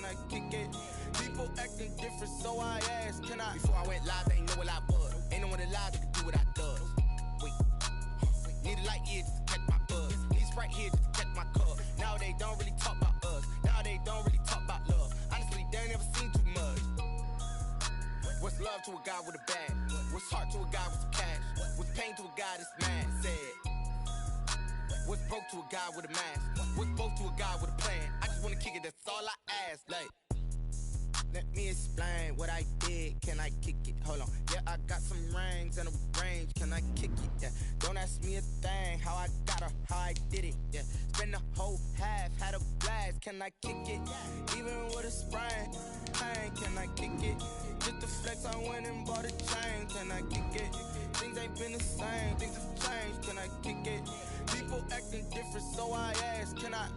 I kick it? People acting different, so I asked, can I? Before I went live, they ain't know what I was. Ain't no one alive that can do what I does. Wait, need a light here just to catch my buzz. Need Sprite here just to catch my cup. Now they don't really talk about us. Now they don't really talk about love. Honestly, they ain't never seen too much. What's love to a guy with a bag? What's heart to a guy with some cash? What's pain to a guy that's mad? Said. What's broke to a guy with a mask? What's both to a guy with a plan? I just wanna kick it, that's all I ask. Like, let me explain what I did. Can I kick it? Hold on. Yeah, I got some rings and a range. Can I kick it? Yeah. Don't ask me a thing. How I got her, how I did it. Yeah. Spend the whole half, had a blast. Can I kick it? Even with a sprain. Pain, can I kick it? Just the flex, I went and bought a chain. Can I kick it? Things ain't been the same. Things have changed. Can I kick it? People acting different, so I ask, can I?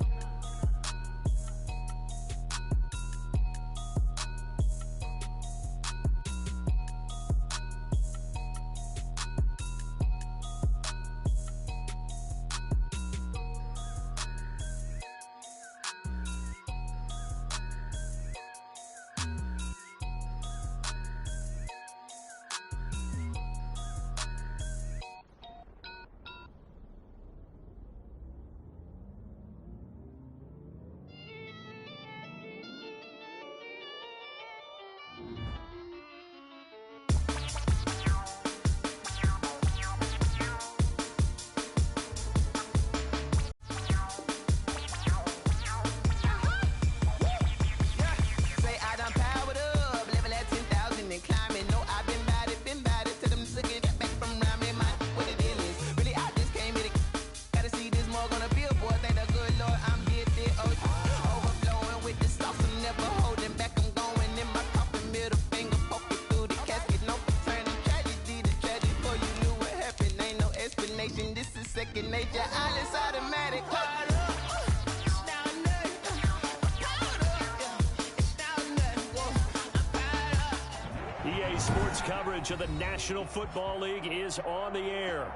Sports coverage of the National Football League is on the air.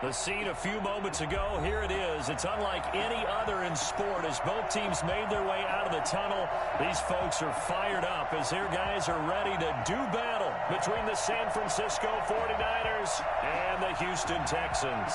The scene a few moments ago, here it is. It's unlike any other in sport as both teams made their way out of the tunnel. These folks are fired up as their guys are ready to do battle between the San Francisco 49ers and the Houston Texans.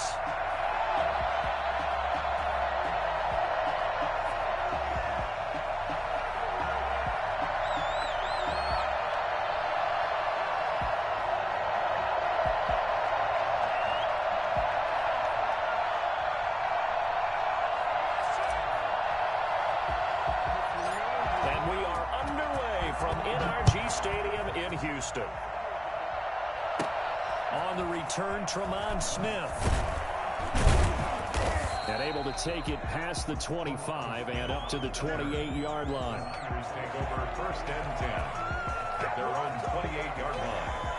Houston. On the return, Tremont Smith. And able to take it past the 25 and up to the 28-yard line. Take over first and 10 at their own 28-yard line.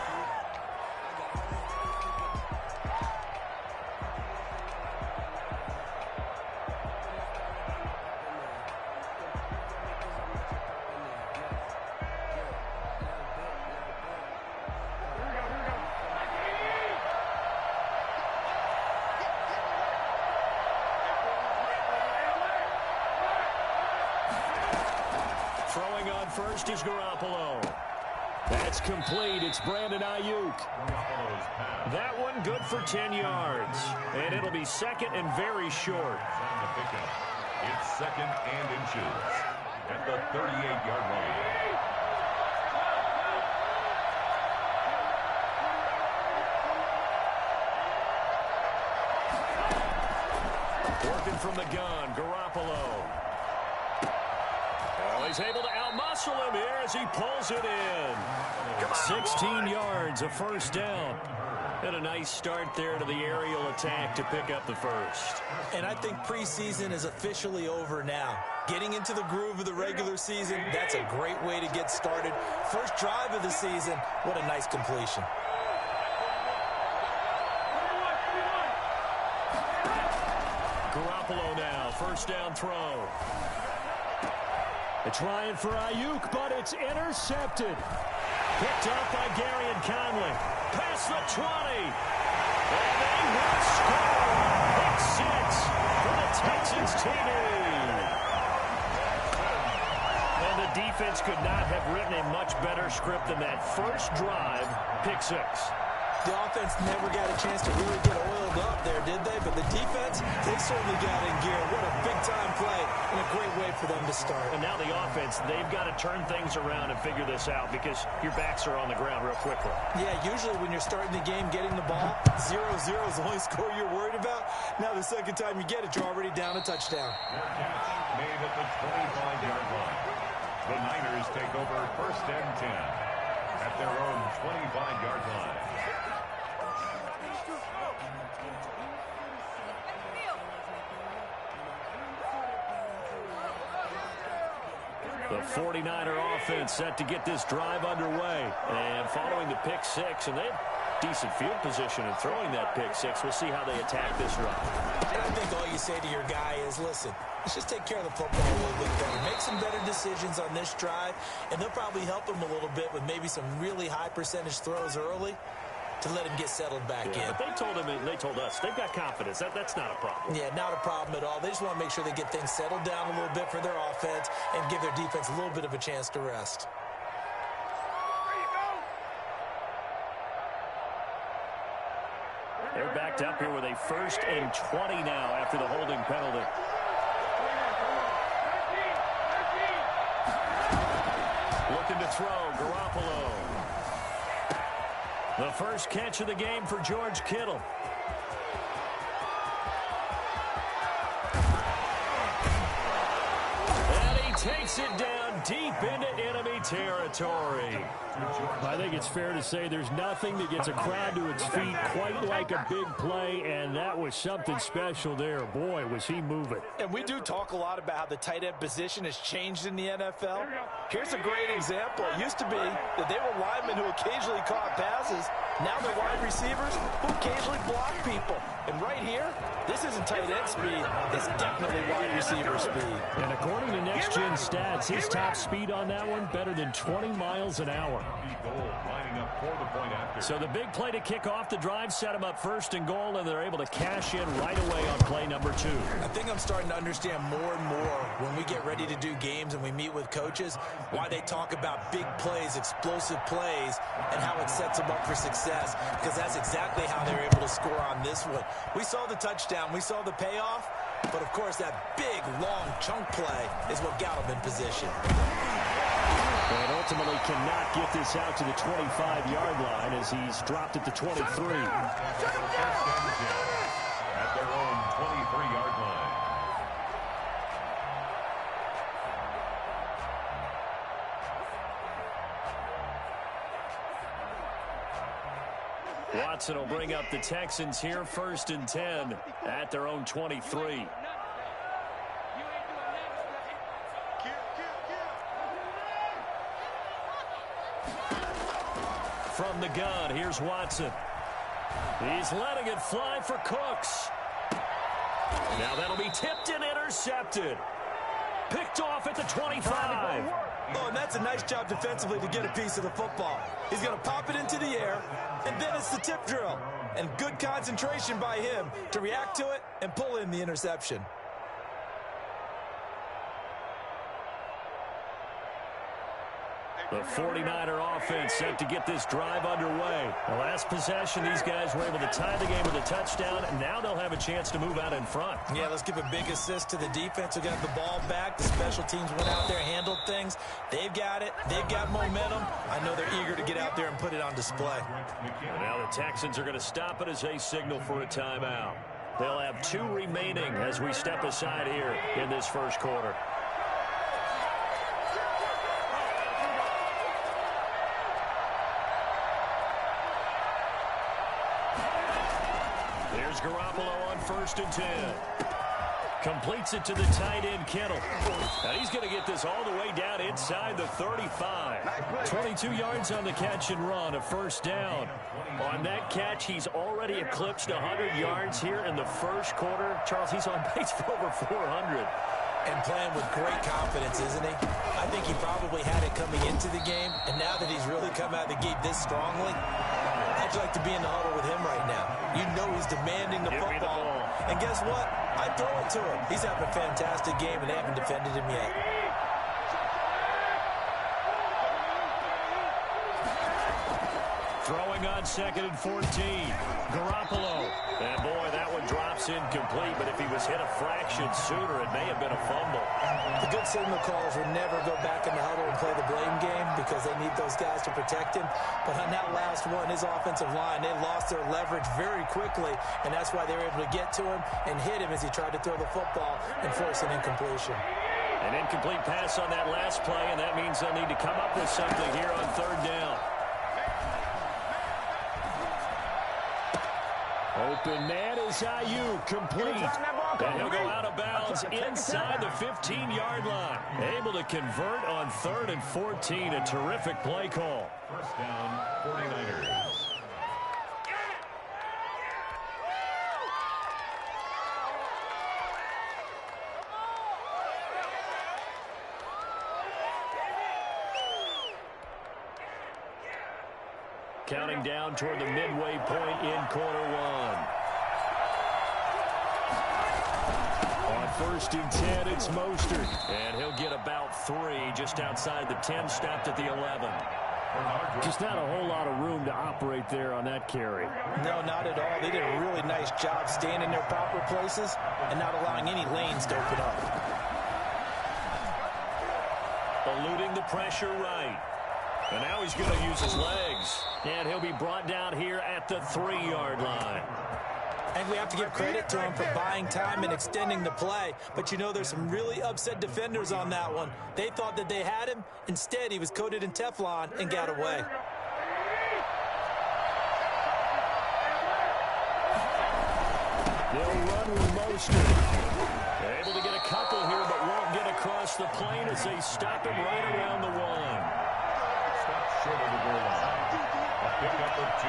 First is Garoppolo. That's complete. It's Brandon Ayuk. That one good for 10 yards. And it'll be second and very short. It's second and inches at the 38-yard line. Working from the gun, Garoppolo. He's able to outmuscle him here as he pulls it in. 16 yards, a first down. And a nice start there to the aerial attack to pick up the first. And I think preseason is officially over now. Getting into the groove of the regular season, that's a great way to get started. First drive of the season, what a nice completion. Garoppolo now, first down throw. They're trying for Ayuk, but it's intercepted. Picked up by Gary and Conley. Past the 20. And they will score. Pick 6 for the Texans TV. And the defense could not have written a much better script than that first drive, pick six. The offense never got a chance to really get oiled up there, did they? But the defense, they certainly got in gear. What a big-time play and a great way for them to start. And now the offense, they've got to turn things around and figure this out because your backs are on the ground real quickly. Yeah, usually when you're starting the game, getting the ball, 0-0 is the only score you're worried about. Now the second time you get it, you're already down a touchdown. Made at the 25-yard line. The Niners take over first and 10 at their own 25-yard line. The 49er offense set to get this drive underway. And following the pick six, and they have decent field position in throwing that pick six. We'll see how they attack this drive. And I think all you say to your guy is, listen, let's just take care of the football a little bit better. Make some better decisions on this drive, and they'll probably help him a little bit with maybe some really high percentage throws early to let him get settled back in. But they told him, and they told us, they've got confidence. That's not a problem. Yeah, not a problem at all. They just want to make sure they get things settled down a little bit for their offense and give their defense a little bit of a chance to rest. They're backed up here with a 1st and 20 now after the holding penalty. Looking to throw, Garoppolo. The first catch of the game for George Kittle. And he takes it down deep into enemy territory. I think it's fair to say there's nothing that gets a crowd to its feet quite like a big play, and that was something special there. Boy, was he moving. And we do talk a lot about how the tight end position has changed in the NFL. Here's a great example. It used to be that they were linemen who occasionally caught passes. Now they're wide receivers who occasionally block people. And right here, this isn't tight end speed. It's definitely wide receiver speed. And according to Next Gen Stats, his top speed on that one better than 20 miles an hour. So the big play to kick off the drive set him up 1st and goal, and they're able to cash in right away on play number 2. I think I'm starting to understand more and more when we get ready to do games and we meet with coaches why they talk about big plays, explosive plays, and how it sets them up for success, because that's exactly how they were able to score on this one. We saw the touchdown. We saw the payoff. But, of course, that big, long chunk play is what got him in position. And ultimately cannot get this out to the 25-yard line as he's dropped at the 23. At their own 23-yard line. Watson will bring up the Texans here 1st and 10 at their own 23. From the gun, here's Watson. He's letting it fly for Cooks. Now that'll be tipped and intercepted. Picked off at the 25. Oh, and that's a nice job defensively to get a piece of the football. He's going to pop it into the air, and then it's the tip drill. And good concentration by him to react to it and pull in the interception. The 49er offense set to get this drive underway. The last possession, these guys were able to tie the game with a touchdown, and now they'll have a chance to move out in front. Yeah, let's give a big assist to the defense who got the ball back. The special teams went out there, handled things. They've got it. They've got momentum. I know they're eager to get out there and put it on display. And now the Texans are going to stop it as they signal for a timeout. They'll have 2 remaining as we step aside here in this first quarter. There's Garoppolo on 1st and 10. Completes it to the tight end, Kittle. Now he's going to get this all the way down inside the 35. 22 yards on the catch and run, a 1st down. On that catch, he's already eclipsed 100 yards here in the first quarter. Charles, he's on pace for over 400. And playing with great confidence, isn't he? I think he probably had it coming into the game, and now that he's really come out of the gate this strongly, I'd like to be in the huddle with him right now. You know he's demanding the football. And guess what? I throw it to him. He's having a fantastic game, and they haven't defended him yet. Throwing on 2nd and 14. Garoppolo. And boy, that one drops incomplete, but if he was hit a fraction sooner, it may have been a fumble. The good signal callers would never go back in the huddle and play the blame game because they need those guys to protect him. But on that last one, his offensive line, they lost their leverage very quickly, and that's why they were able to get to him and hit him as he tried to throw the football and force an incompletion. An incomplete pass on that last play, and that means they'll need to come up with something here on 3rd down. Open man is Ayuk, complete. And he'll go out of bounds inside the 15-yard line. Able to convert on 3rd and 14. A terrific play call. First down, 49ers. Counting down toward the midway point in quarter one. On 1st and 10, it's Mostert. And he'll get about 3 just outside the 10, stopped at the 11. Just not a whole lot of room to operate there on that carry. No, not at all. They did a really nice job staying in their proper places and not allowing any lanes to open up. Eluding the pressure right. And now he's going to use his legs. And he'll be brought down here at the 3-yard line. I think we have to give credit to him for buying time and extending the play. But you know, there's some really upset defenders on that one. They thought that they had him. Instead, he was coated in Teflon and got away. They'll run with Mostert. Able to get a couple here, but won't get across the plane as they stop him right around the 1. Short of the goal line. A pickup of 2.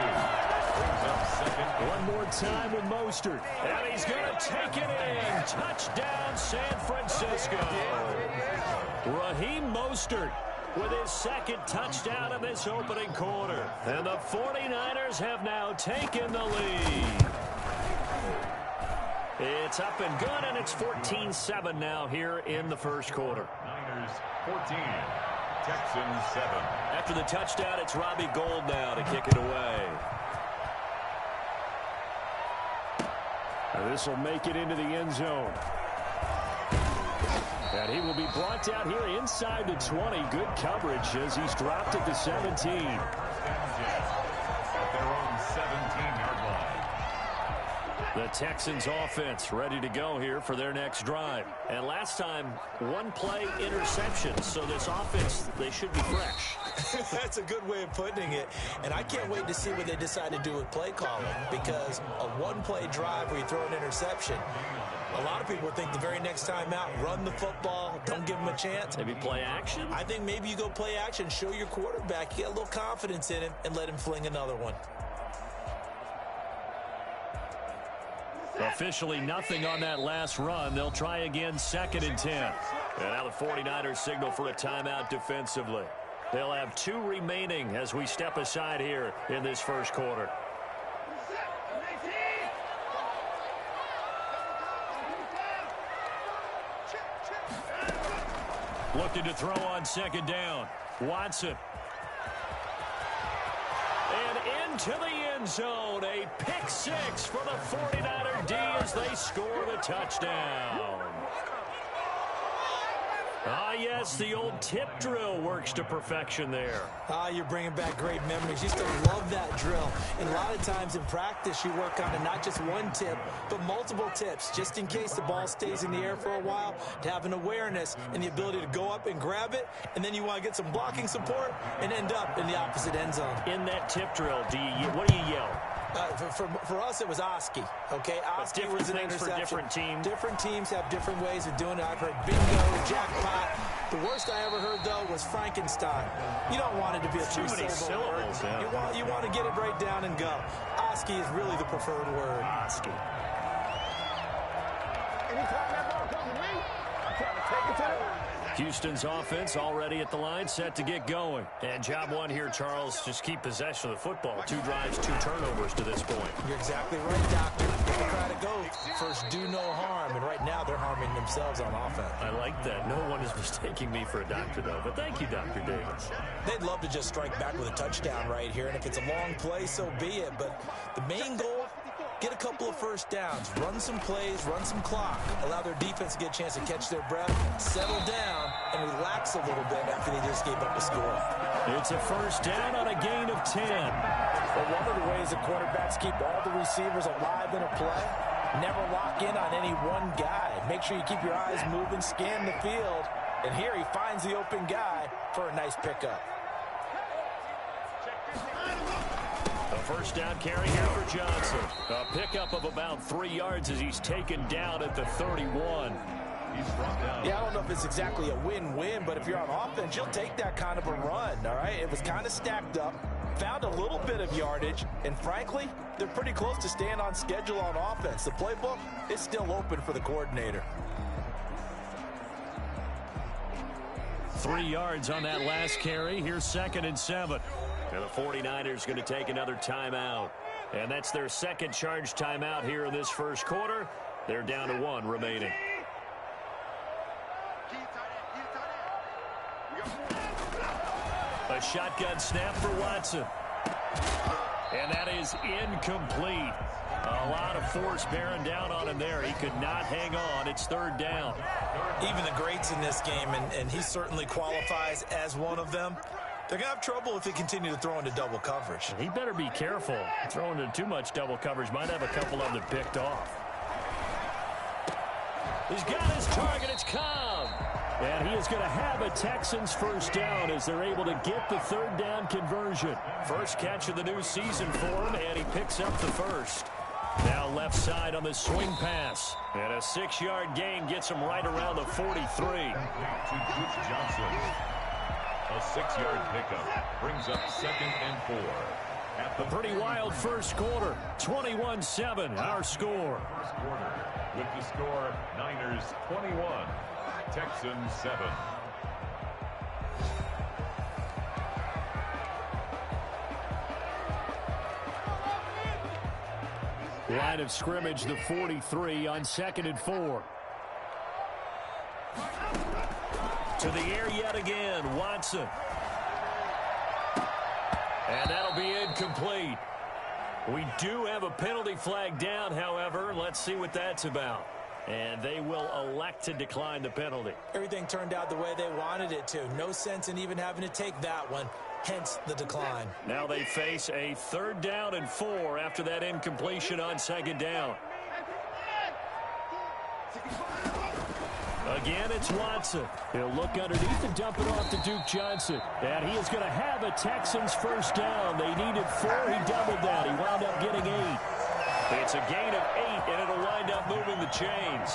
Brings up 2nd. One more time with Mostert. And he's going to take it in. Touchdown, San Francisco. Raheem Mostert with his 2nd touchdown of this opening quarter. And the 49ers have now taken the lead. It's up and good, and it's 14-7 now here in the first quarter. Niners 14. Texans 7. After the touchdown, it's Robbie Gould now to kick it away. This will make it into the end zone. And he will be brought down here inside the 20. Good coverage as he's dropped at the 17. At their own 17-yard line. The Texans offense ready to go here for their next drive. And last time, 1-play interception. So this offense, they should be fresh. That's a good way of putting it. And I can't wait to see what they decide to do with play calling. Because a 1-play drive where you throw an interception, a lot of people think the very next time out, run the football, don't give them a chance. Maybe play action? I think maybe you go play action, show your quarterback, you get a little confidence in him, and let him fling another one. Officially nothing on that last run. They'll try again 2nd and 10. And now the 49ers signal for a timeout defensively. They'll have 2 remaining as we step aside here in this first quarter. Looking to throw on 2nd down. Watson. And into the end zone. A pick 6 for the 49er D as they score the touchdown. Ah, yes, the old tip drill works to perfection there. Ah, you're bringing back great memories. Used to love that drill. And a lot of times in practice, you work on it, not just one tip, but multiple tips, just in case the ball stays in the air for a while, to have an awareness and the ability to go up and grab it, and then you want to get some blocking support and end up in the opposite end zone. In that tip drill, what do you yell? For us, it was Oski. Okay, Oski was an interception. For different teams. Different teams have different ways of doing it. I've heard bingo, jackpot. The worst I ever heard, though, was Frankenstein. You don't want it to be a too many syllables. Yeah. You want to get it right down and go. Oski is really the preferred word. Oski. Anytime that ball comes to me, I'm trying to take it to the... Houston's offense already at the line, set to get going. And job one here, Charles, just keep possession of the football. 2 drives, 2 turnovers to this point. You're exactly right, Doctor. If you try to go First, do no harm, and right now they're harming themselves on offense. I like that. No one is mistaking me for a doctor, though. But thank you, Dr. Davis. They'd love to just strike back with a touchdown right here, and if it's a long play, so be it. But the main goal, get a couple of first downs, run some plays, run some clock, allow their defense to get a chance to catch their breath, settle down, and relax a little bit after they just gave up a score. It's a first down on a gain of 10. Well, one of the ways that quarterbacks keep all the receivers alive in a play, never lock in on any one guy. Make sure you keep your eyes moving, scan the field, and here he finds the open guy for a nice pickup. A first down carry here for Johnson. A pickup of about 3 yards as he's taken down at the 31. He's brought down. Yeah, I don't know if it's exactly a win-win, but if you're on offense, you'll take that kind of a run, all right? It was kind of stacked up, found a little bit of yardage, and frankly, they're pretty close to staying on schedule on offense. The playbook is still open for the coordinator. 3 yards on that last carry. Here's 2nd and 7. And the 49ers going to take another timeout. And that's their second charge timeout here in this first quarter. They're down to 1 remaining. A shotgun snap for Watson. And that is incomplete. A lot of force bearing down on him there. He could not hang on. It's 3rd down. Even the greats in this game, and he certainly qualifies as one of them, they're going to have trouble if they continue to throw into double coverage. He better be careful. Throwing into too much double coverage might have a couple of them picked off. He's got his target. It's Cobb. And he is going to have a Texans first down as they're able to get the 3rd down conversion. First catch of the new season for him, and he picks up the first. Now left side on the swing pass. And a 6-yard gain gets him right around the 43. Back to Juice Johnson. A 6-yard pickup brings up 2nd and 4. At A pretty wild first quarter. 21-7, our score. first quarter. With the score, Niners 21, Texans 7. Line of scrimmage, the 43 on 2nd and 4. To the air yet again, Watson. And that'll be incomplete. We do have a penalty flag down, however. Let's see what that's about. And they will elect to decline the penalty. Everything turned out the way they wanted it to. No sense in even having to take that one, hence the decline. Now they face a 3rd down and 4 after that incompletion on 2nd down. Again, it's Watson. He'll look underneath and dump it off to Duke Johnson. And he is going to have a Texans first down. They needed 4. He doubled that. He wound up getting 8. It's a gain of 8, and it'll wind up moving the chains.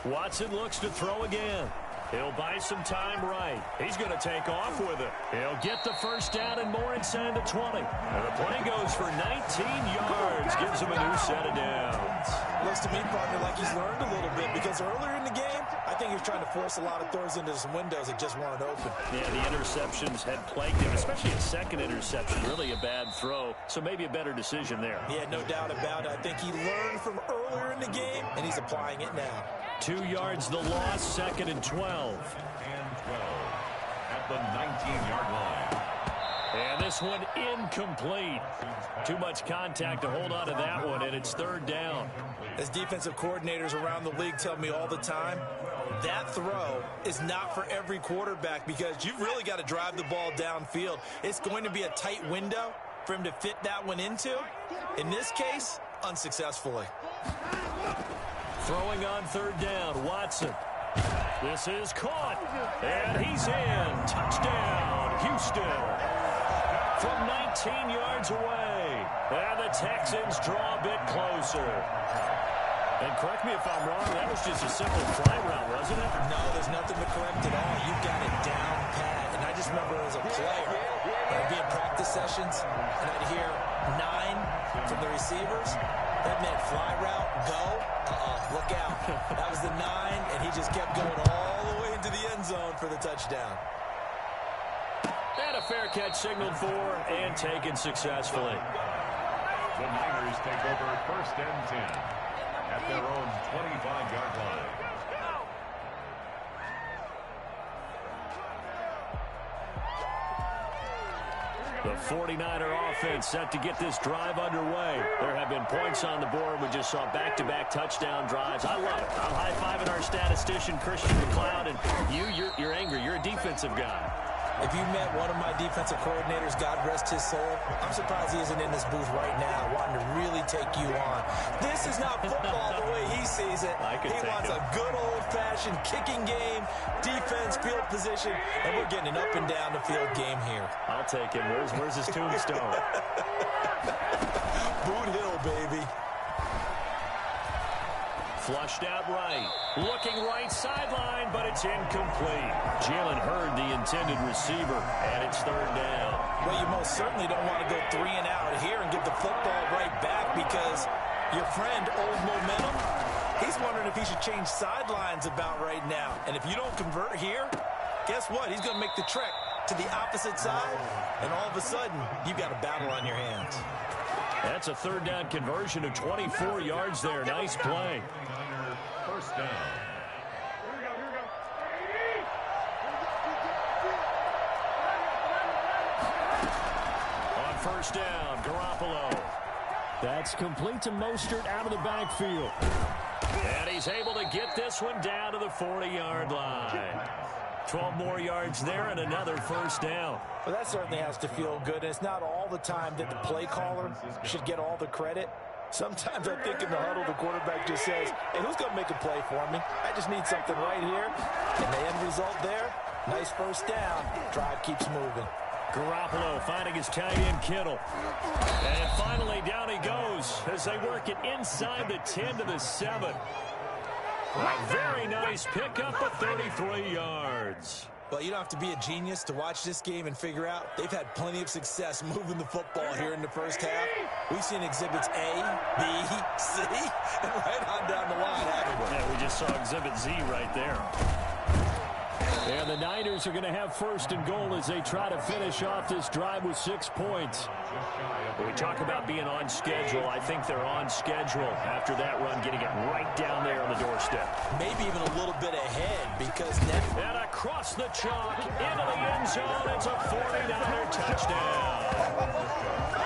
Watson looks to throw again. He'll buy some time right. He's going to take off with it. He'll get the first down and more inside the 20. And the play goes for 19 yards. Gives him a new set of downs. Looks to me, partner, like he's learned a little bit because earlier in the game, I think he was trying to force a lot of throws into some windows that just weren't open. Yeah, the interceptions had plagued him, especially a second interception. Really a bad throw, so maybe a better decision there. Yeah, no doubt about it. I think he learned from earlier in the game, and he's applying it now. 2 yards the loss, 2nd and 12. And 12 at the 19-yard line. And this one incomplete. Too much contact to hold on to that one, and it's 3rd down. As defensive coordinators around the league tell me all the time, that throw is not for every quarterback because you've really got to drive the ball downfield. It's going to be a tight window for him to fit that one into. In this case, unsuccessfully. Throwing on 3rd down, Watson. This is caught, and he's in. Touchdown, Houston. From 19 yards away, and the Texans draw a bit closer. And correct me if I'm wrong, that was just a simple fly route, wasn't it? No, there's nothing to correct at all. You've got it down pat. And I just remember as a player, I'd be in practice sessions, and I'd hear 9 from the receivers. That meant fly route, go. Look out. That was the 9, and he just kept going all the way into the end zone for the touchdown. And a fair catch signaled for and taken successfully. The Niners take over 1st and 10 at their own 25-yard line. The 49er offense set to get this drive underway. There have been points on the board. We just saw back-to-back touchdown drives. I love it. I'm high-fiving our statistician, Christian McLeod, and you're angry. You're a defensive guy. If you met one of my defensive coordinators, God rest his soul, I'm surprised he isn't in this booth right now wanting to really take you on. This is not football the way he sees it. He wants a good old-fashioned kicking game, defense, field position, and we're getting an up-and-down the field game here. I'll take him. Where's his tombstone? Boot Hill, baby. Flushed out right. Looking right sideline, but it's incomplete. Jalen Hurd, the intended receiver, and it's 3rd down. Well, you most certainly don't want to go 3 and out here and get the football right back because your friend, Old Momentum, he's wondering if he should change sidelines about right now. And if you don't convert here, guess what? He's going to make the trek to the opposite side, and all of a sudden, you've got a battle on your hands. That's a 3rd down conversion of 24 yards there. Nice play. 1st down. On 1st down, Garoppolo. That's complete to Mostert out of the backfield. And he's able to get this one down to the 40-yard line. 12 more yards there and another 1st down. Well, that certainly has to feel good. It's not all the time that the play caller should get all the credit. Sometimes I think in the huddle, the quarterback just says, hey, who's going to make a play for me? I just need something right here. And the end result there, nice 1st down. Drive keeps moving. Garoppolo finding his tight end Kittle. And finally down he goes as they work it inside the 10 to the 7. A very nice pickup of 33 yards. Well, you don't have to be a genius to watch this game and figure out they've had plenty of success moving the football here in the 1st half. We've seen exhibits A, B, C, and right on down the line, haven't we? Yeah, we just saw exhibit Z right there. And the Niners are going to have 1st and goal as they try to finish off this drive with 6 points. When we talk about being on schedule, I think they're on schedule after that run, getting it right down there on the doorstep. Maybe even a little bit ahead because now... And across the chalk, into the end zone, it's a 49er touchdown.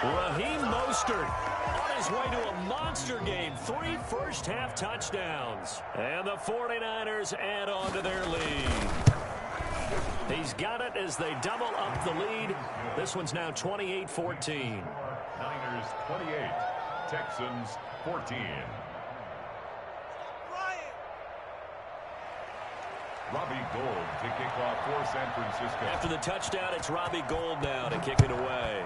Raheem Mostert on his way to a monster game, 3 first-half touchdowns. And the 49ers add on to their lead. He's got it as they double up the lead. This one's now 28-14. Niners 28, Texans 14. Robbie Gould to kick off for San Francisco. After the touchdown, it's Robbie Gould now to kick it away.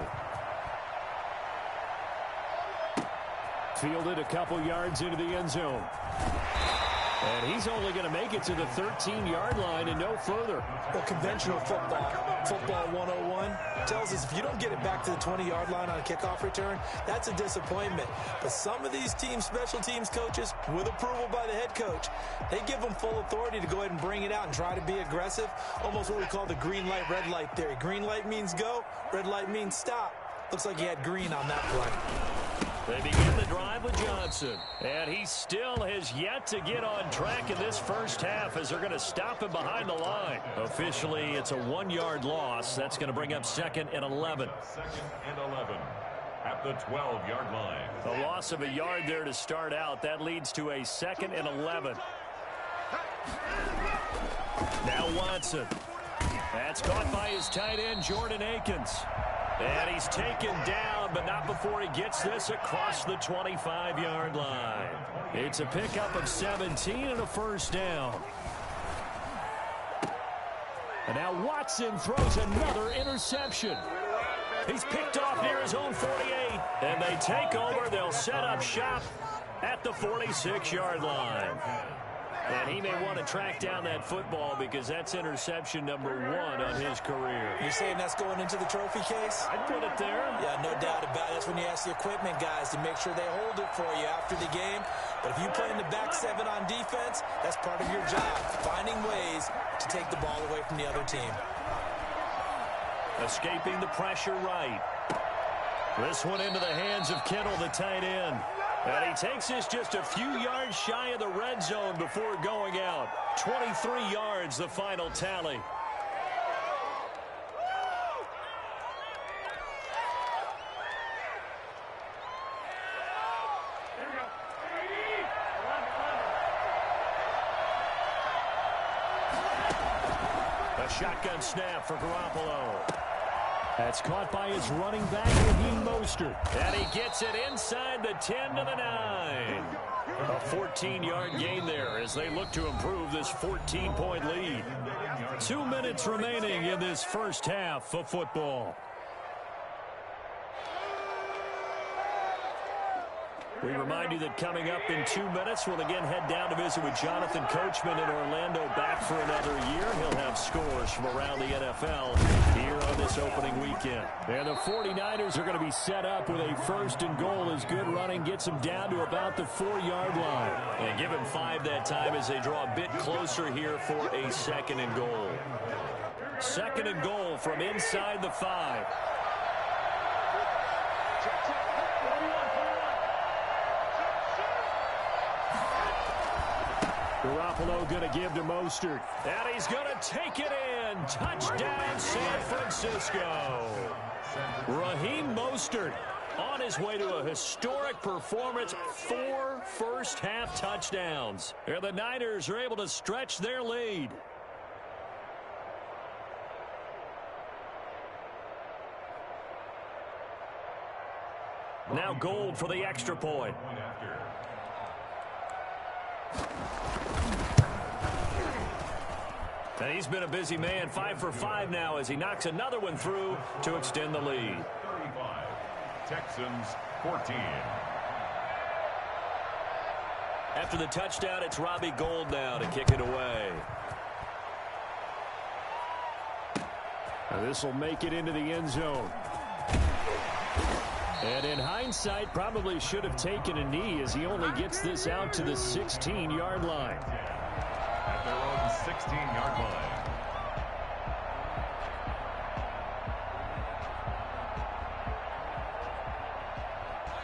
Fielded a couple yards into the end zone. And he's only going to make it to the 13-yard line and no further. Well, conventional football 101, tells us if you don't get it back to the 20-yard line on a kickoff return, that's a disappointment. But some of these special teams coaches, with approval by the head coach, they give them full authority to go ahead and bring it out and try to be aggressive. Almost what we call the green light, red light theory. Green light means go, red light means stop. Looks like he had green on that play. They begin the drive with Johnson. And he still has yet to get on track in this 1st half as they're going to stop him behind the line. Officially, it's a 1-yard loss. That's going to bring up 2nd and 11. 2nd and 11 at the 12-yard line. A loss of a yard there to start out. That leads to a 2nd and 11. Now Watson. That's caught by his tight end, Jordan Akins. And he's taken down, but not before he gets this across the 25-yard line. It's a pickup of 17 and a 1st down. And now Watson throws another interception. He's picked off near his own 48. And they take over. They'll set up shop at the 46-yard line. And he may want to track down that football because that's interception number 1 on his career. You're saying that's going into the trophy case? I'd put it there. Yeah, no doubt about it. That's when you ask the equipment guys to make sure they hold it for you after the game. But if you play in the back 7 on defense, that's part of your job, finding ways to take the ball away from the other team. Escaping the pressure right. This one into the hands of Kittle, the tight end. And he takes this just a few yards shy of the red zone before going out. 23 yards, the final tally. A shotgun snap for Garoppolo. That's caught by his running back, Raheem Mostert. And he gets it inside the 10 to the 9. A 14-yard gain there as they look to improve this 14-point lead. 2 minutes remaining in this first half of football. We remind you that coming up in 2 minutes, we'll again head down to visit with Jonathan Coachman in Orlando, back for another year. He'll have scores from around the NFL here on this opening weekend. And the 49ers are going to be set up with a 1st and goal as good running gets them down to about the 4-yard line. And give him 5 that time as they draw a bit closer here for a 2nd and goal. 2nd and goal from inside the 5. Garoppolo going to give to Mostert. And he's going to take it in. Touchdown, San Francisco. Raheem Mostert on his way to a historic performance. 4 first-half touchdowns. And the Niners are able to stretch their lead. Now Gold for the extra point. And he's been a busy man, 5 for 5 now as he knocks another one through to extend the lead. 35, Texans 14. After the touchdown, it's Robbie Gould now to kick it away. This will make it into the end zone. And in hindsight, probably should have taken a knee as he only gets this out to the 16-yard line. At their own 16-yard line.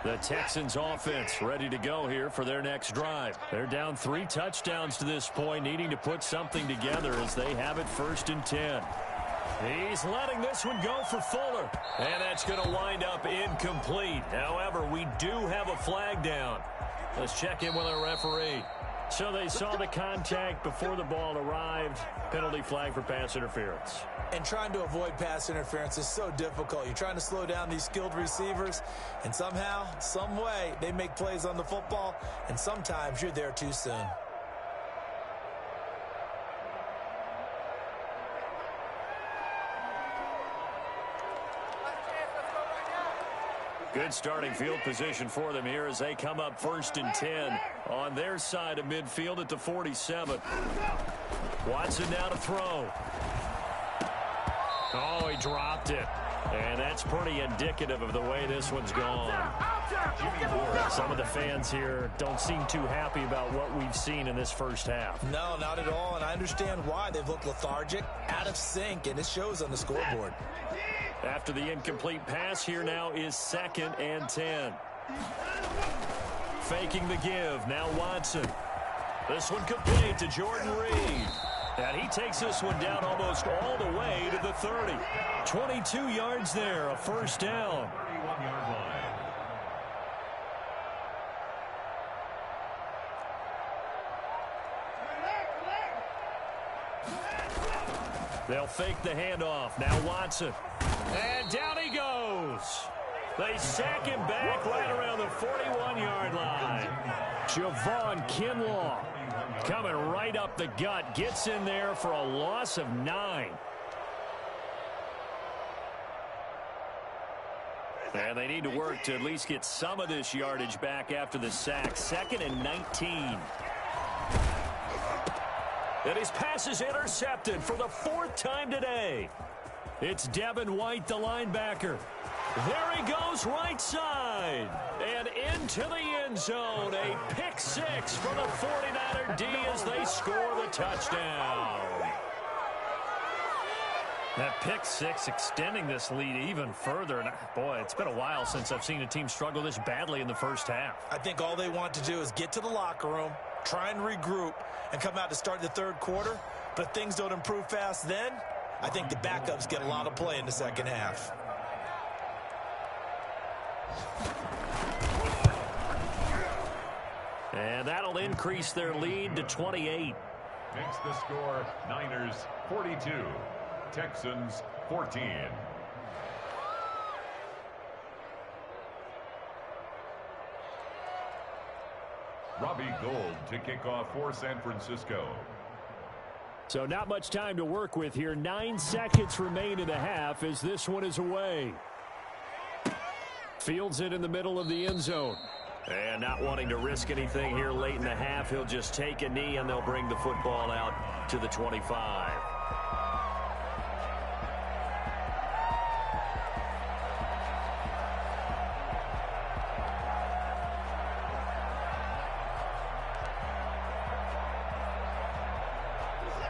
The Texans offense ready to go here for their next drive. They're down 3 touchdowns to this point, needing to put something together as they have it 1st and 10. He's letting this one go for Fuller. And that's going to wind up incomplete. However, we do have a flag down. Let's check in with our referee. So they saw the contact before the ball arrived. Penalty flag for pass interference. And trying to avoid pass interference is so difficult. You're trying to slow down these skilled receivers, and somehow, some way, they make plays on the football, and sometimes you're there too soon. Good starting field position for them here as they come up 1st and 10 on their side of midfield at the 47. Watson now to throw. Oh, he dropped it. And that's pretty indicative of the way this one's gone. Some of the fans here don't seem too happy about what we've seen in this first half. No, not at all, and I understand why. They've looked lethargic, out of sync, and it shows on the scoreboard. After the incomplete pass, here now is 2nd and 10. Faking the give, now Watson. This one complete to Jordan Reed. And he takes this one down almost all the way to the 30. 22 yards there, a 1st down. 31-yard line. They'll fake the handoff. Now Watson. And down he goes. They sack him back right around the 41-yard line. Javon Kinlaw coming right up the gut. Gets in there for a loss of 9. And they need to work to at least get some of this yardage back after the sack. 2nd and 19. And his pass is intercepted for the 4th time today. It's Devin White, the linebacker. There he goes, right side. And into the end zone. A pick 6 for the 49er D as they score the touchdown. That pick 6 extending this lead even further. And boy, it's been a while since I've seen a team struggle this badly in the first half. I think all they want to do is get to the locker room, try and regroup, and come out to start the third quarter. But if things don't improve fast then, I think the backups get a lot of play in the second half. And that'll increase their lead to 28. Makes the score Niners 42, Texans 14. Robbie Gould to kick off for San Francisco. So not much time to work with here. 9 seconds remain in the half as this one is away. Fields it in the middle of the end zone. And not wanting to risk anything here late in the half, he'll just take a knee and they'll bring the football out to the 25.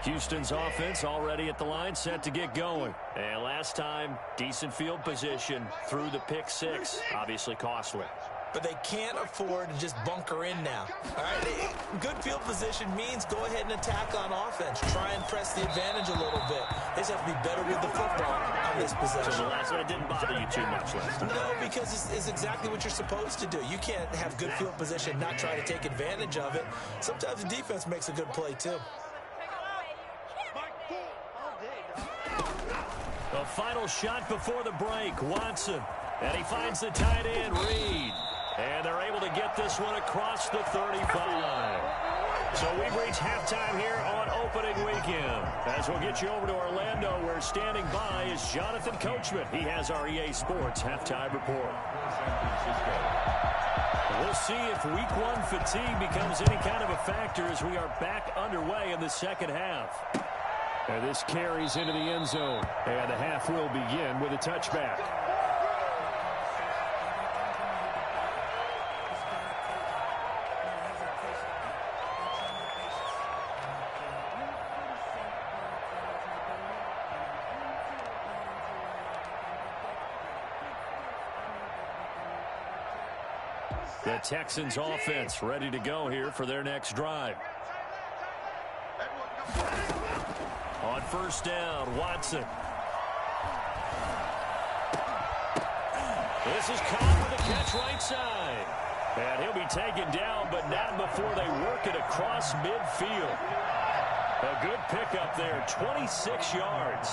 Houston's offense already at the line, set to get going. And last time, decent field position through the pick 6. Obviously costly. But they can't afford to just bunker in now. All right, good field position means go ahead and attack on offense. Try and press the advantage a little bit. They just have to be better with the football on this possession. So the last one, it didn't bother you too much last time. No, because it's exactly what you're supposed to do. You can't have good field position, not try to take advantage of it. Sometimes the defense makes a good play, too. The final shot before the break, Watson. And he finds the tight end, Reed. And they're able to get this one across the 35. So we've reached halftime here on opening weekend. As we'll get you over to Orlando, where standing by is Jonathan Coachman. He has our EA Sports halftime report. We'll see if week 1 fatigue becomes any kind of a factor as we are back underway in the second half. And this carries into the end zone. And the half will begin with a touchback. The Texans offense ready to go here for their next drive. On first down, Watson. This is caught with a catch right side. And he'll be taken down, but not before they work it across midfield. A good pickup there, 26 yards.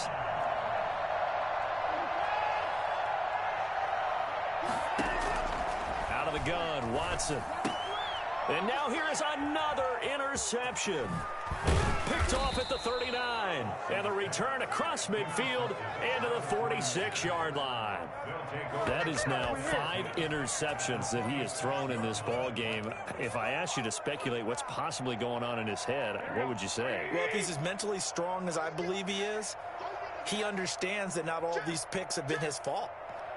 Out of the gun, Watson. And now here is another interception. Picked off at the 39. And the return across midfield into the 46-yard line. That is now 5 interceptions that he has thrown in this ball game. If I asked you to speculate what's possibly going on in his head, what would you say? Well, if he's as mentally strong as I believe he is, he understands that not all of these picks have been his fault.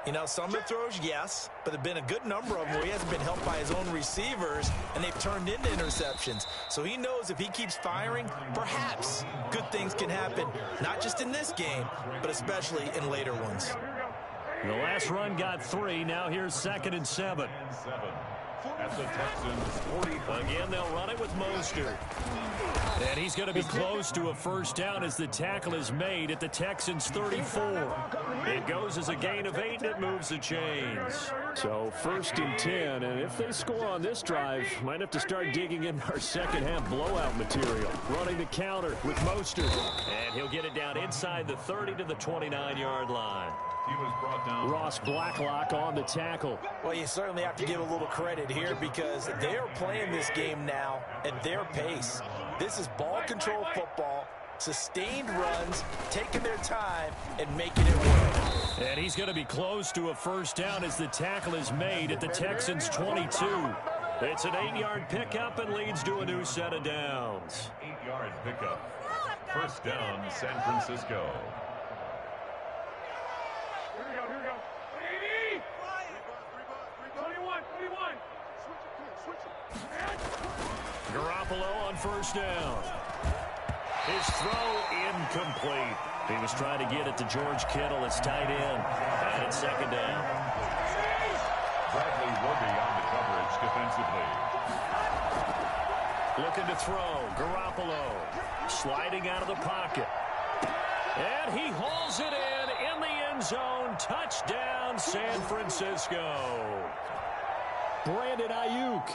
You know, some of the throws, yes, but there have been a good number of them where he hasn't been helped by his own receivers, and they've turned into interceptions. So he knows if he keeps firing, perhaps good things can happen, not just in this game, but especially in later ones. The last run got 3. Now here's 2nd and 7. At the Texans 40. Again, they'll run it with Mostert. And he's going to be close to a first down as the tackle is made at the Texans 34. It goes as a gain of 8, and it moves the chains. So 1st and 10, and if they score on this drive, might have to start digging in our second half blowout material. Running the counter with Mostert. And he'll get it down inside the 30 to the 29-yard line. He was brought down. Ross Blacklock on the tackle. Well, you certainly have to give a little credit here because they are playing this game now at their pace. This is ball control football, sustained runs, taking their time, and making it work. And he's going to be close to a first down as the tackle is made at the Texans 22. It's an 8-yard pickup and leads to a new set of downs. 8-yard pickup. First down, San Francisco. Here we go. 21. Switch it. Garoppolo on first down. His throw incomplete. He was trying to get it to George Kittle, his tight end. And it's second down. Bradley will be on the coverage defensively. Looking to throw. Garoppolo sliding out of the pocket. And he hauls it in the end zone. Touchdown, San Francisco. Brandon Ayuk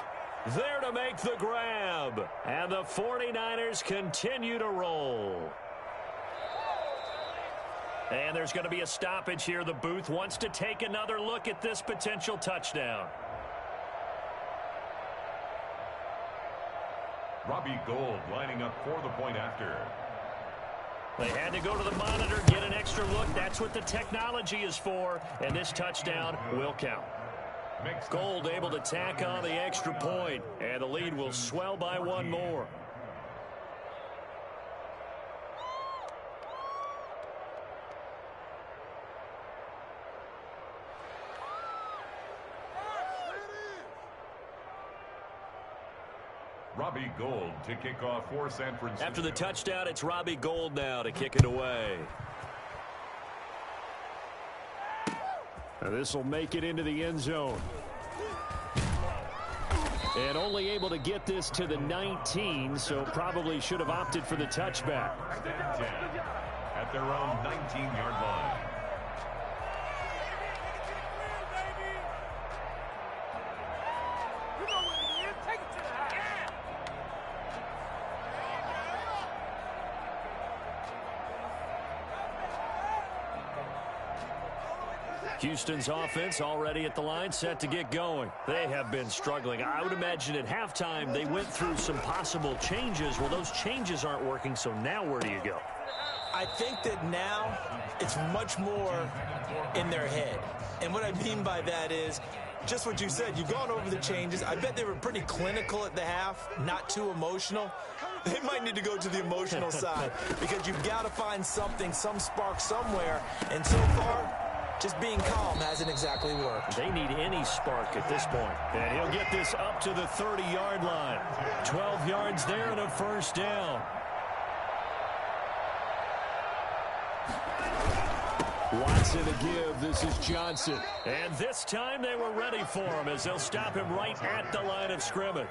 there to make the grab. And the 49ers continue to roll. And there's going to be a stoppage here. The booth wants to take another look at this potential touchdown. Robbie Gould lining up for the point after. They had to go to the monitor, get an extra look. That's what the technology is for. And this touchdown will count. Gould able to tack on the extra point. And the lead will swell by one more. Robbie Gould to kick off for San Francisco. After the touchdown, it's Robbie Gould now to kick it away. Now this will make it into the end zone. And only able to get this to the 19, so probably should have opted for the touchback. Stand 10 at their own 19-yard line. Houston's offense already at the line, set to get going. They have been struggling. I would imagine at halftime they went through some possible changes. Well, those changes aren't working, so now where do you go? I think that now it's much more in their head. And what I mean by that is just what you said. You've gone over the changes. I bet they were pretty clinical at the half, not too emotional. They might need to go to the emotional side because you've got to find something, some spark somewhere. And so far, just being calm hasn't exactly worked. They need any spark at this point. And he'll get this up to the 30-yard line. 12 yards there and a first down. Watson to give. This is Johnson. And this time they were ready for him as they'll stop him right at the line of scrimmage.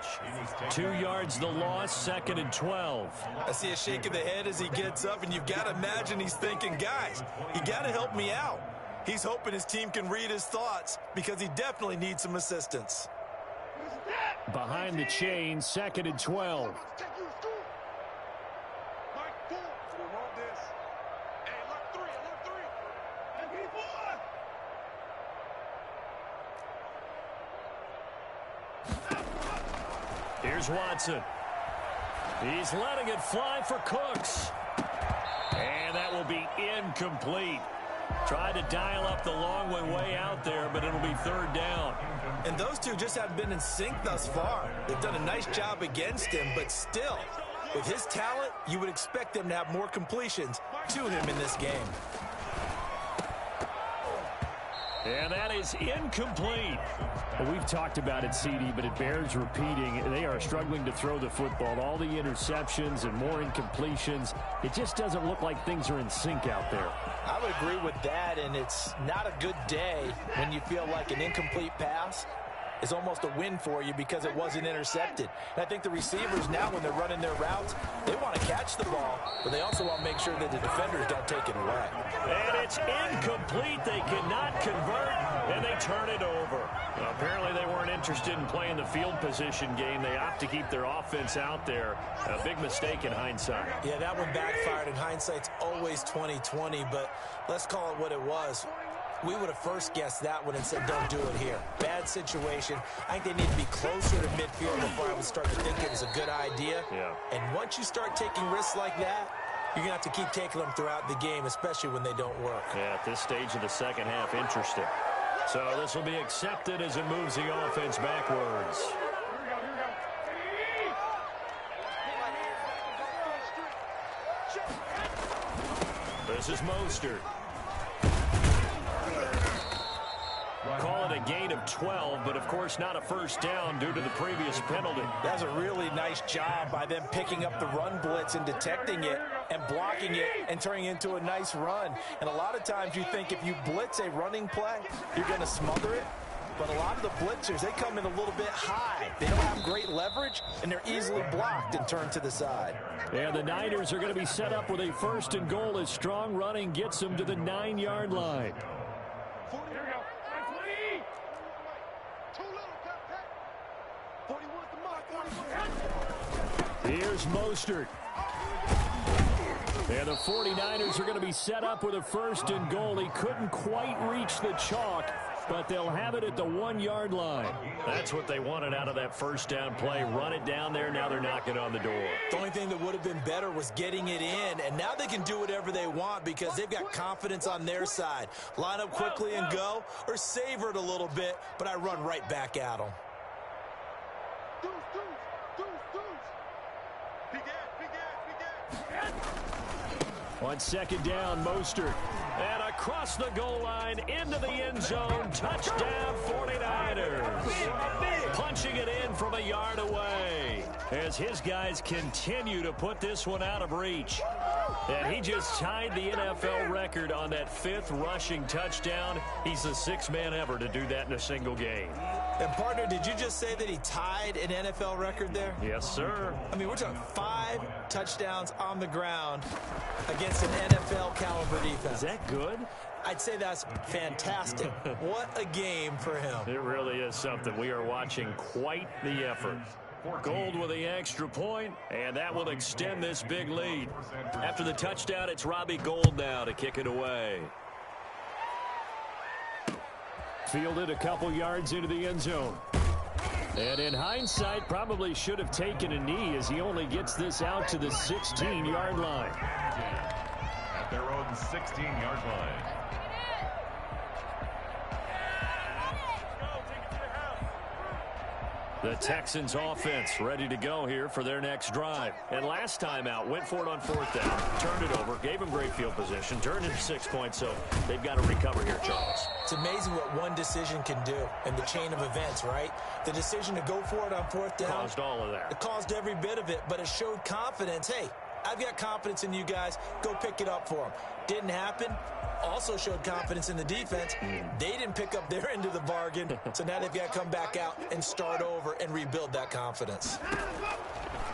2 yards the loss, second and 12. I see a shake of the head as he gets up, and you've got to imagine he's thinking, guys, you got to help me out. He's hoping his team can read his thoughts because he definitely needs some assistance. Behind the chain, second and 12. Here's Watson. He's letting it fly for Cooks. And that will be incomplete. Tried to dial up the long one way out there, but it'll be third down. And those two just haven't been in sync thus far. They've done a nice job against him, but still, with his talent, you would expect them to have more completions to him in this game. And that is incomplete. Well, we've talked about it, CD, but it bears repeating. They are struggling to throw the football. All the interceptions and more incompletions. It just doesn't look like things are in sync out there. I would agree with that, and it's not a good day when you feel like an incomplete pass is almost a win for you because it wasn't intercepted. And I think the receivers now, when they're running their routes, they want to catch the ball, but they also want to make sure that the defenders don't take it away. And it's incomplete. They cannot convert, and they turn it over. Well, apparently they weren't interested in playing the field position game. They opt to keep their offense out there. A big mistake in hindsight. Yeah, that one backfired. In hindsight's always 20/20, but let's call it what it was. We would have first guessed that one and said, don't do it here. Bad situation. I think they need to be closer to midfield before I would start to think it was a good idea. Yeah. And once you start taking risks like that, you're going to have to keep taking them throughout the game, especially when they don't work. Yeah, at this stage of the second half, interesting. So this will be accepted as it moves the offense backwards. Here we go. This is Mostert. Call it a gain of 12, but of course not a first down due to the previous penalty. That's a really nice job by them picking up the run blitz and detecting it and blocking it and turning it into a nice run. And a lot of times you think if you blitz a running play, you're going to smother it. But a lot of the blitzers, they come in a little bit high. They don't have great leverage, and they're easily blocked and turned to the side. And the Niners are going to be set up with a first and goal as strong running gets them to the 9-yard line. Here's Mostert. And the 49ers are going to be set up with a first and goal. He couldn't quite reach the chalk, but they'll have it at the 1-yard line. That's what they wanted out of that first down play. Run it down there. Now they're knocking on the door. The only thing that would have been better was getting it in, and now they can do whatever they want because they've got confidence on their side. Line up quickly and go, or savor it a little bit, but I run right back at them. On second down, Mostert. And across the goal line, into the end zone. Touchdown, 49ers. Punching it in from a yard away as his guys continue to put this one out of reach. And he just tied the NFL record on that 5th rushing touchdown. He's the 6th man ever to do that in a single game. And, partner, did you just say that he tied an NFL record there? Yes, sir. I mean, we're talking 5 touchdowns on the ground against an NFL-caliber defense. Is that good? I'd say that's fantastic. What a game for him. It really is something. We are watching quite the effort. Gold with the extra point, and that will extend this big lead. After the touchdown, it's Robbie Gould now to kick it away. Fielded a couple yards into the end zone. And in hindsight, probably should have taken a knee as he only gets this out to the 16-yard line. At their own 16-yard line. The Texans offense ready to go here for their next drive. And last time out, went for it on 4th down, turned it over, gave them great field position, turned it to 6 points, so they've got to recover here, Charles. It's amazing what one decision can do in the chain of events, right? The decision to go for it on 4th down. Caused all of that. It caused every bit of it, but it showed confidence. Hey, I've got confidence in you guys. Go pick it up for them. Didn't happen. Also showed confidence in the defense. They didn't pick up their end of the bargain, so now they've got to come back out and start over and rebuild that confidence.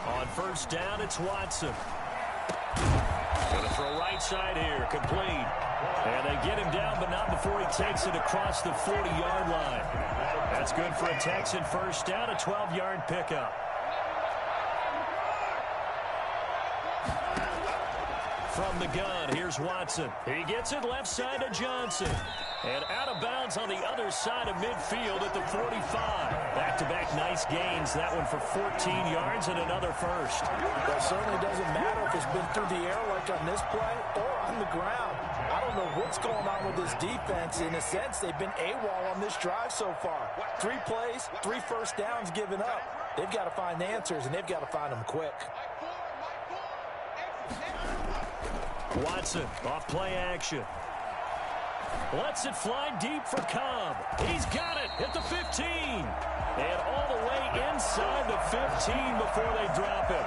On 1st down, it's Watson. Going to throw right side here, complete. And they get him down, but not before he takes it across the 40-yard line. That's good for a Texan first down, a 12-yard pickup. From the gun, here's Watson. He gets it left side to Johnson. And out of bounds on the other side of midfield at the 45. Back-to-back nice gains. That one for 14 yards and another first. Well, it certainly doesn't matter if it's been through the air like on this play or on the ground. I don't know what's going on with this defense. In a sense, they've been AWOL on this drive so far. 3 plays, 3 first downs given up. They've got to find the answers, and they've got to find them quick. Watson, off play action. Lets it fly deep for Cobb. He's got it at the 15. And all the way inside the 15 before they drop him.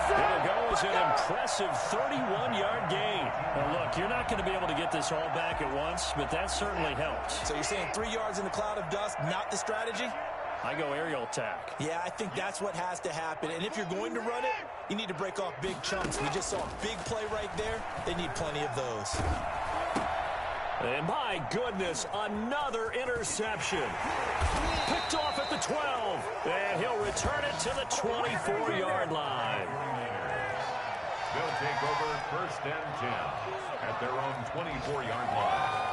There goes an impressive 31-yard gain. Now look, you're not going to be able to get this all back at once, but that certainly helps. So you're saying 3 yards in the cloud of dust, not the strategy? I go aerial attack. Yeah, I think that's what has to happen. And if you're going to run it, you need to break off big chunks. We just saw a big play right there. They need plenty of those. And my goodness, another interception. Picked off at the 12. And he'll return it to the 24-yard line. They'll take over 1st and 10 at their own 24-yard line.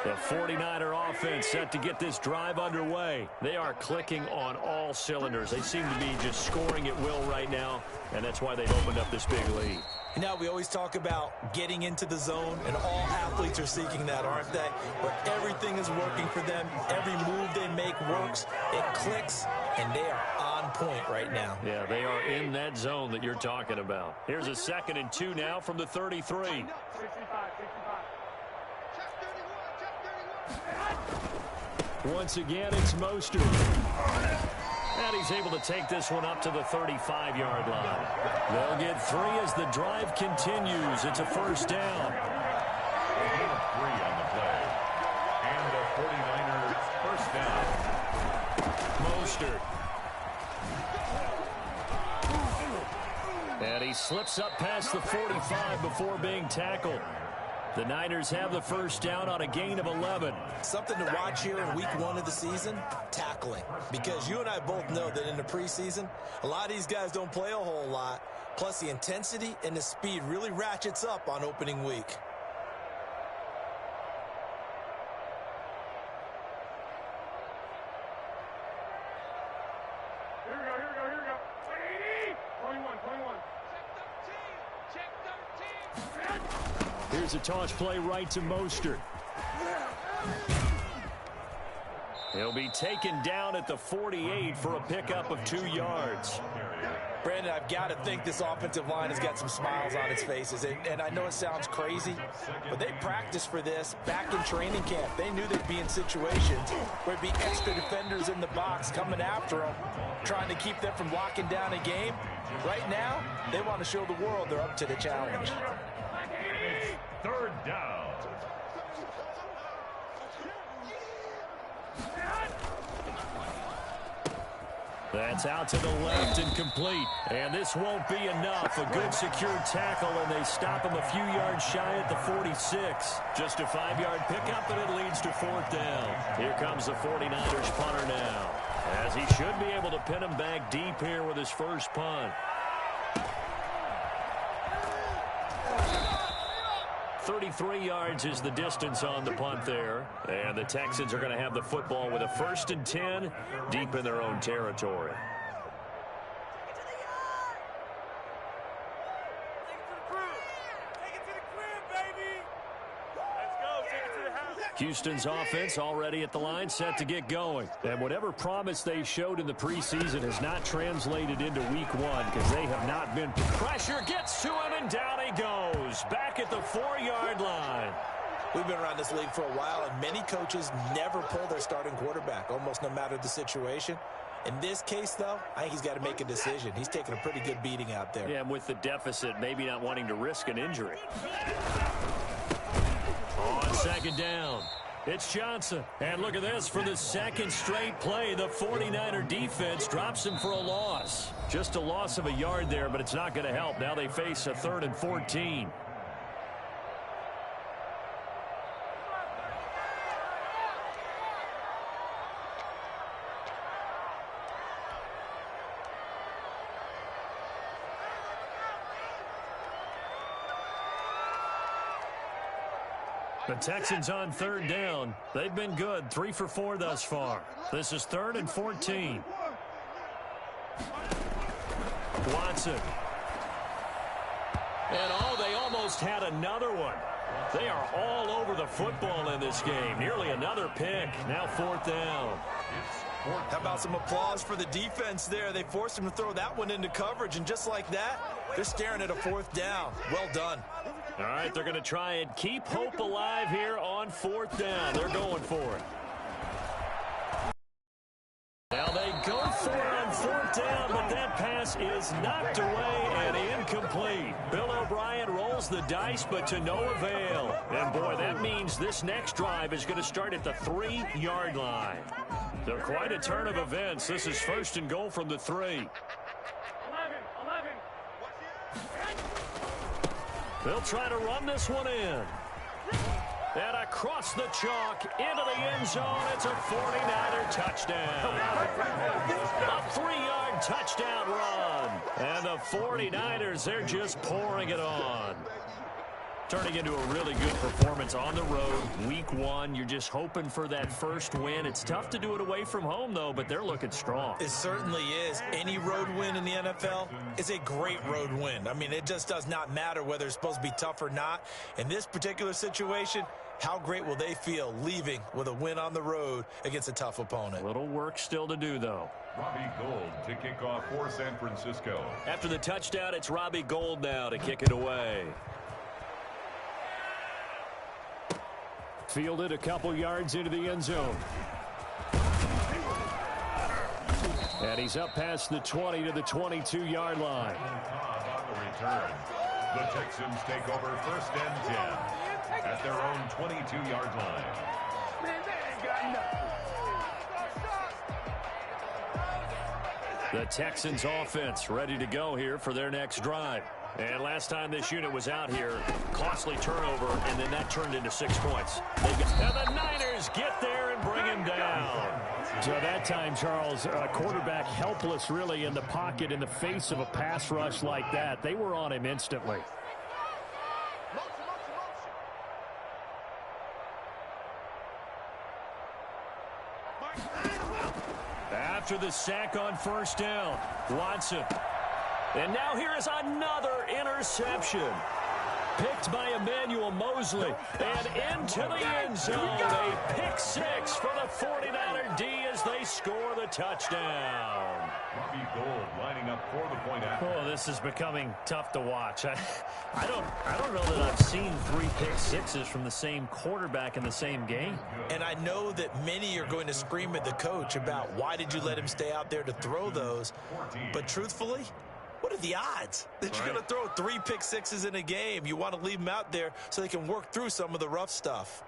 The 49er offense set to get this drive underway. They are clicking on all cylinders. They seem to be just scoring at will right now, and that's why they've opened up this big lead. You know, we always talk about getting into the zone, and all athletes are seeking that, aren't they? But everything is working for them. Every move they make works. It clicks, and they are on point right now. Yeah, they are in that zone that you're talking about. Here's a 2nd and 2 now from the 33. Once again, it's Mostert. And he's able to take this one up to the 35-yard line. They'll get 3 as the drive continues. It's a 1st down. Gain of 3 on the play. And the 49ers 1st down. Mostert. And he slips up past the 45 before being tackled. The Niners have the 1st down on a gain of 11. Something to watch here in week 1 of the season, tackling. Because you and I both know that in the preseason, a lot of these guys don't play a whole lot. Plus, the intensity and the speed really ratchets up on opening week. Here we go. 21. Check 13. Here's a toss play right to Mostert. He'll be taken down at the 48 for a pickup of 2 yards. Brandon, I've got to think this offensive line has got some smiles on its faces. And I know it sounds crazy, but they practiced for this back in training camp. They knew they'd be in situations where it'd be extra defenders in the box coming after them, trying to keep them from locking down a game. Right now, they want to show the world they're up to the challenge. 3rd down. That's out to the left and complete. And this won't be enough. A good secure tackle, and they stop him a few yards shy at the 46. Just a 5-yard pickup, and it leads to 4th down. Here comes the 49ers punter now, as he should be able to pin him back deep here with his first punt. 33 yards is the distance on the punt there. And the Texans are going to have the football with a 1st and 10 deep in their own territory. Houston's offense already at the line, set to get going. And whatever promise they showed in the preseason has not translated into week 1 because they have not been. Pressure gets to him, and down he goes. Back at the 4-yard line. We've been around this league for a while, and many coaches never pull their starting quarterback, almost no matter the situation. In this case, though, I think he's got to make a decision. He's taking a pretty good beating out there. Yeah, and with the deficit, maybe not wanting to risk an injury. On 2nd down, it's Johnson. And look at this, for the 2nd straight play, the 49er defense drops him for a loss. Just a loss of a yard there, but it's not going to help. Now they face a 3rd and 14. The Texans on 3rd down. They've been good, 3 for 4 thus far. This is 3rd and 14. Watson. And they almost had another one. They are all over the football in this game. Nearly another pick. Now 4th down. How about some applause for the defense there? They forced him to throw that one into coverage, and just like that, they're staring at a 4th down. Well done. All right, they're going to try and keep hope alive here on 4th down. They're going for it. Now they go for it on 4th down, but that pass is knocked away and incomplete. Bill O'Brien rolls the dice, but to no avail. And, boy, that means this next drive is going to start at the 3-yard line. So quite a turn of events. This is 1st and goal from the 3. They'll try to run this one in. And across the chalk into the end zone. It's a 49er touchdown. A 3-yard touchdown run. And the 49ers, they're just pouring it on. Turning into a really good performance on the road. Week 1, you're just hoping for that first win. It's tough to do it away from home, though, but they're looking strong. It certainly is. Any road win in the NFL is a great road win. I mean, it just does not matter whether it's supposed to be tough or not. In this particular situation, how great will they feel leaving with a win on the road against a tough opponent? A little work still to do, though. Robbie Gould to kick off for San Francisco. After the touchdown, it's Robbie Gould now to kick it away. Fielded a couple yards into the end zone. And he's up past the 20 to the 22-yard line. On the return, the Texans take over first and 10 at their own 22-yard line. Man, they ain't got nothing. The Texans offense ready to go here for their next drive. And last time this unit was out here, costly turnover, and then that turned into 6 points. And the Niners get there and bring him down. So that time, Charles, a quarterback helpless really in the pocket in the face of a pass rush like that. They were on him instantly. After the sack on first down, Watson. And now here is another interception. Picked by Emmanuel Mosley. And into the end zone. A pick 6 for the 49er D as they score the touchdown. Robbie Gould lining up for the point after. Oh, this is becoming tough to watch. I don't know that I've seen 3 pick 6s from the same quarterback in the same game. And I know that many are going to scream at the coach about why did you let him stay out there to throw those. But truthfully, what are the odds that you're going to throw 3 pick 6s in a game? You want to leave them out there so they can work through some of the rough stuff.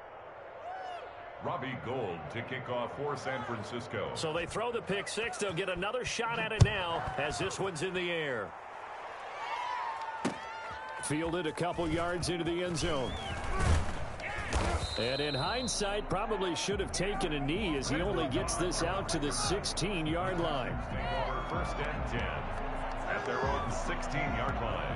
Robbie Gould to kick off for San Francisco. So they throw the pick 6. They'll get another shot at it now as this one's in the air. Fielded a couple yards into the end zone. And in hindsight, probably should have taken a knee as he only gets this out to the 16-yard line. First and 10 at their own 16-yard line.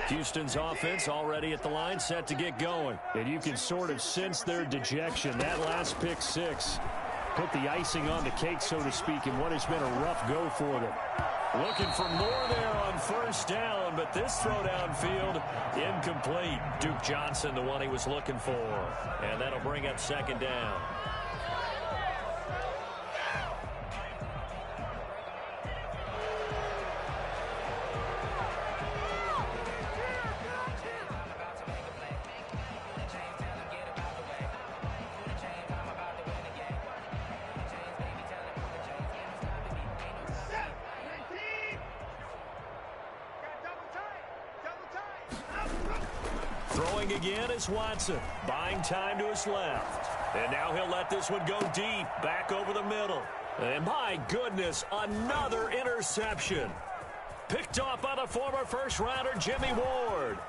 Houston's offense already at the line, set to get going. And you can sort of sense their dejection. That last pick 6 put the icing on the cake, so to speak, in what has been a rough go for them. Looking for more there on first down, but this throw downfield incomplete. Duke Johnson, the one he was looking for. And that'll bring up second down. Throwing again is Watson, buying time to his left. And now he'll let this one go deep, back over the middle. And my goodness, another interception. Picked off by the former first-rounder Jimmy Ward.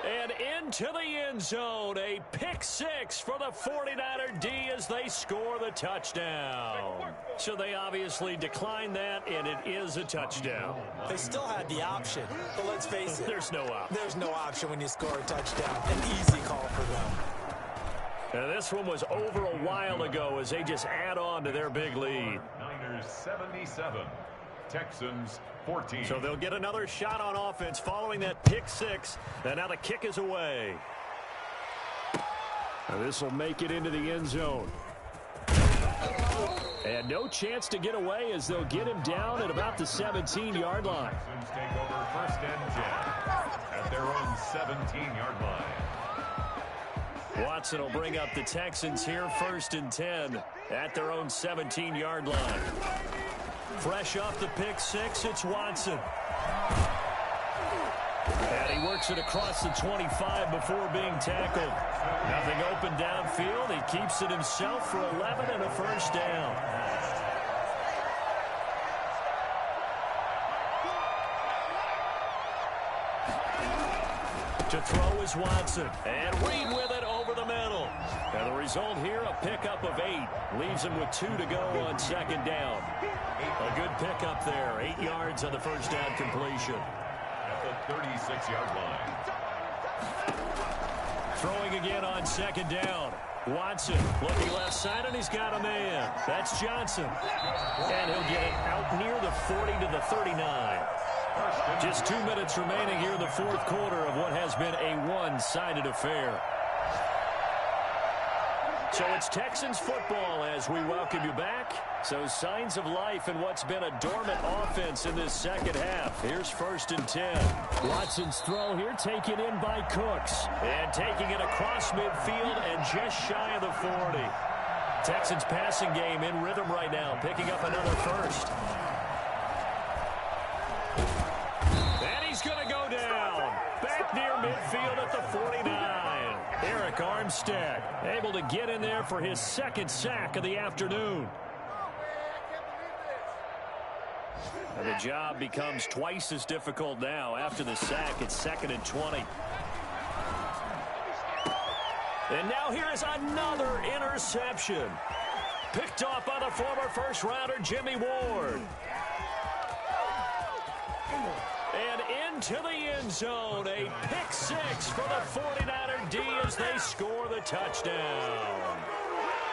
And into the end zone, a pick 6 for the 49er D as they score the touchdown. So they obviously declined that, and it is a touchdown. They still had the option, but let's face it. There's no option. There's no option when you score a touchdown. An easy call for them. And this one was over a while ago as they just add on to their big lead. Niners 77, Texans 14. So they'll get another shot on offense following that pick 6. And now the kick is away. This will make it into the end zone. And no chance to get away as they'll get him down at about the 17-yard line. Texans take over first and 10 at their own 17-yard line. Watson will bring up the Texans here first and 10 at their own 17-yard line. Fresh off the pick 6, it's Watson. And he works it across the 25 before being tackled. Nothing open downfield. He keeps it himself for 11 and a first down. To throw is Watson. And Reed with it over the middle. And the result here, a pickup of 8. Leaves him with 2 to go on second down. A good pickup there. 8 yards on the first down completion. At the 36-yard line. Throwing again on second down. Watson looking left side, and he's got a man. That's Johnson. And he'll get it out near the 40 to the 39. Just 2 minutes remaining here in the fourth quarter of what has been a one-sided affair. So it's Texans football as we welcome you back. So signs of life in what's been a dormant offense in this second half. Here's 1st and 10. Watson's throw here taken in by Cooks. And taking it across midfield and just shy of the 40. Texans passing game in rhythm right now, picking up another first. And he's going to go down. Back near midfield at the 49. Eric Armstead able to get in there for his second sack of the afternoon. And the job becomes twice as difficult now. After the sack, it's 2nd and 20. And now here is another interception. Picked off by the former first-rounder Jimmy Ward. And into the end zone, a pick 6 for the 49er D as they score the touchdown.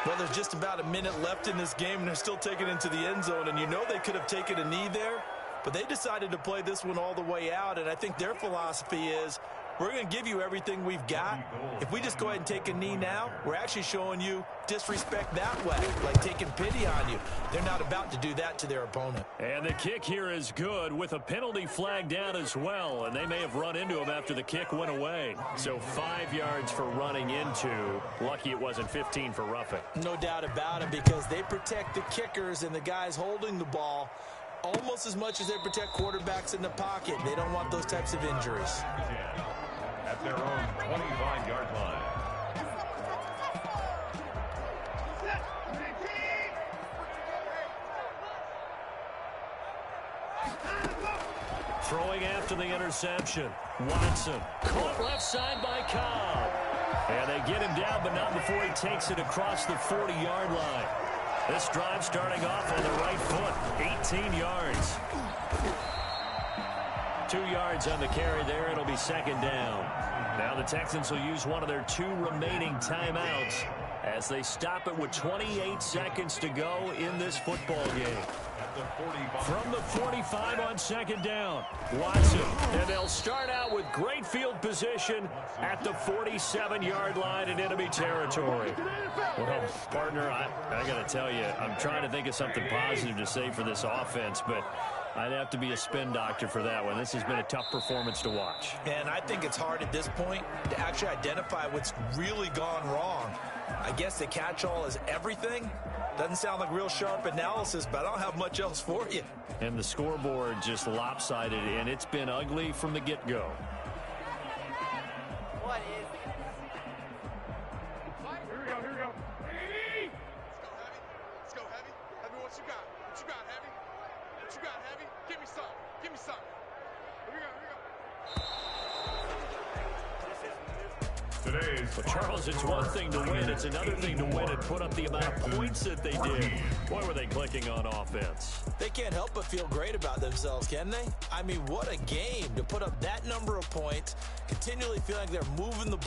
Well, there's just about a minute left in this game, and they're still taking it into the end zone. And you know they could have taken a knee there, but they decided to play this one all the way out. And I think their philosophy is, we're going to give you everything we've got. If we just go ahead and take a knee now, we're actually showing you disrespect that way, like taking pity on you. They're not about to do that to their opponent. And the kick here is good with a penalty flag down as well, and they may have run into him after the kick went away. So 5 yards for running into. Lucky it wasn't 15 for roughing. No doubt about it, because they protect the kickers and the guys holding the ball almost as much as they protect quarterbacks in the pocket. They don't want those types of injuries. At their own 25-yard line. Throwing after the interception. Watson caught left side by Cobb. And they get him down, but not before he takes it across the 40-yard line. This drive starting off on the right foot. 18 yards. 2 yards on the carry there. It'll be 2nd down. Now the Texans will use one of their 2 remaining timeouts as they stop it with 28 seconds to go in this football game. From the 45 on 2nd down, Watson. And they'll start out with great field position at the 47-yard line in enemy territory. Well, partner, I got to tell you, I'm trying to think of something positive to say for this offense, but I'd have to be a spin doctor for that one. This has been a tough performance to watch. And I think it's hard at this point to actually identify what's really gone wrong. I guess the catch-all is everything. Doesn't sound like real sharp analysis, but I don't have much else for you. And the scoreboard just lopsided, and it's been ugly from the get-go. What is it? Here we go. Hey! Let's go, Heavy. Heavy, what you got? What you got, Heavy? What you got, Heavy? Give me some. Give me some. Here we go. Well, Charles, it's one thing to win. It's another thing to win and put up the amount of points that they did. Boy, were they clicking on offense. They can't help but feel great about themselves, can they? I mean, what a game to put up that number of points, continually feeling like they're moving the ball.